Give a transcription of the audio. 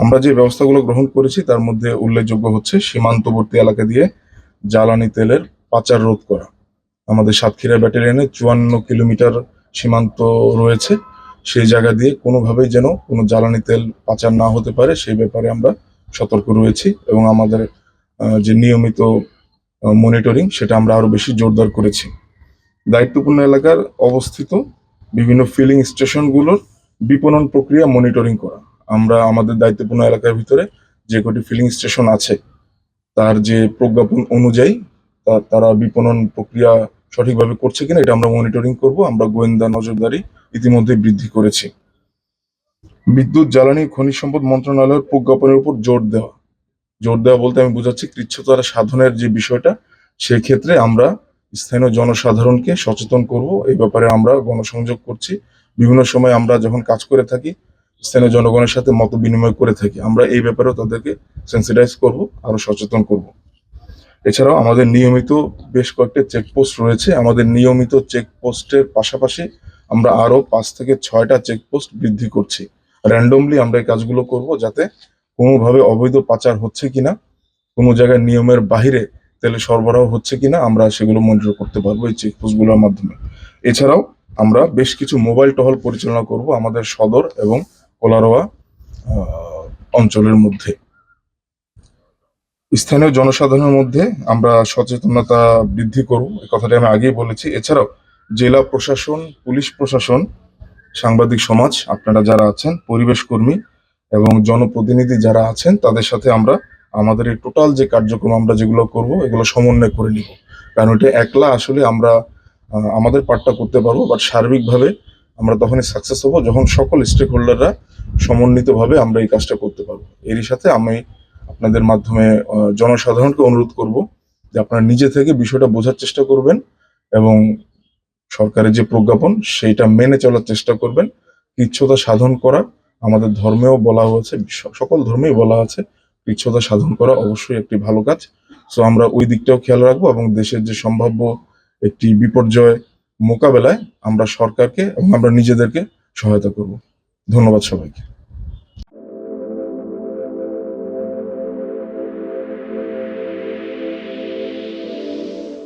আমরা যে ব্যবস্থাগুলো গ্রহণ করেছি তার মধ্যে উল্লেখযোগ্য হচ্ছে সীমান্তবর্তী এলাকা দিয়ে জ্বালানি তেলের পাচার রোধ করা। আমাদের সাতক্ষীরা ব্যাটালিয়নে 54 কিলোমিটার সীমান্ত রয়েছে। সেই জায়গা দিয়ে কোনোভাবেই যেন কোনো জ্বালানি তেল পাচার না হতে পারে সেই ব্যাপারে আমরা সতর্ক রয়েছি, এবং আমাদের যে নিয়মিত মনিটরিং সেটা আমরা আরো বেশি জোরদার করেছি। দায়িত্বপূর্ণ এলাকার অবস্থিত বিভিন্ন ফিলিং স্টেশনগুলোর বিপণন প্রক্রিয়া মনিটরিং করা। আমরা আমাদের দায়িত্বপূর্ণ এলাকার ভিতরে যে কটি ফিলিং স্টেশন আছে তার যে প্রজ্ঞাপন অনুযায়ী তারা বিপণন প্রক্রিয়া সঠিকভাবে করছে কিনা এটা আমরা মনিটরিং করব। আমরা গোয়েন্দা নজরদারি ইতিমধ্যে বৃদ্ধি করেছি। বিদ্যুৎ, জ্বালানি, খনিজ সম্পদ মন্ত্রণালয়ের প্রজ্ঞাপনের উপর জোর দেওয়া বলতে আমি বোঝাচ্ছি কৃচ্ছ্রতা সাধনের যে বিষয়টা, সেক্ষেত্রে আমরা স্থানীয় জনসাধারণকে সচেতন করব। এই ব্যাপারে আমরা গণসংযোগ করছি। বিভিন্ন সময় আমরা যখন কাজ করে থাকি স্থানীয় জনগণের সাথে মত বিনিময় করে থাকি, আমরা এই ব্যাপারেও তাদেরকে সেন্সিটাইজ করব, আরো সচেতন করব। এছাড়াও আমাদের নিয়মিত বেশ কয়েকটা চেকপোস্ট রয়েছে। আমাদের নিয়মিত চেকপোস্টের পাশাপাশি আমরা আরো 5 থেকে 6টা চেকপোস্ট বৃদ্ধি করছি। র্যান্ডমলি আমরা এই কাজগুলো করব, যাতে কোনোভাবে অবৈধ পাচার হচ্ছে কিনা, কোনো জায়গায় নিয়মের বাহিরে তেলে সরবরাহ হচ্ছে কিনা আমরা সেগুলো মনিটর করতে পারবো এই চেকপোস্টগুলোর মাধ্যমে। এছাড়াও আমরা বেশ কিছু মোবাইল টহল পরিচালনা করব আমাদের সদর এবং কোলারোয়া অঞ্চলের মধ্যে। স্থানীয় জনসাধারণের মধ্যে আমরা সচেতনতা বৃদ্ধি করব, এই কথাটা আমি আগেই বলেছি। এছাড়াও জেলা প্রশাসন, পুলিশ প্রশাসন, সাংবাদিক সমাজ আপনারা যারা আছেন, পরিবেশ কর্মী এবং জনপ্রতিনিধি যারা আছেন, তাদের সাথে আমরা আমাদের এই টোটাল যে কার্যক্রম আমরা যেগুলো করব এগুলো সমন্বয় করে নিব। কারণ এটা একলা আসলে আমরা আমাদের পার্টটা করতে পারবো, বাট সার্বিকভাবে আমরা তখনই সাকসেস হব যখন সকল স্টেক হোল্ডাররা সমন্বিতভাবে আমরা এই কাজটা করতে পারবো। এরই সাথে আমি আপনাদের মাধ্যমে জনসাধারণকে অনুরোধ করব যে আপনারা নিজে থেকে বিষয়টা বোঝার চেষ্টা করবেন এবং সরকারের যে প্রজ্ঞাপন সেইটা মেনে চলার চেষ্টা করবেন। কৃচ্ছ্রতা সাধন করা আমাদের ধর্মেও বলা হয়েছে, সকল ধর্মেই বলা আছে কৃচ্ছ্রতা সাধন করা অবশ্যই একটি ভালো কাজ। সো আমরা ওই দিকটাও খেয়াল রাখবো এবং দেশের যে সম্ভাব্য একটি বিপর্যয় মোকাবেলায় আমরা সরকারকে এবং আমরা নিজেদেরকে সহায়তা করব। ধন্যবাদ সবাইকে।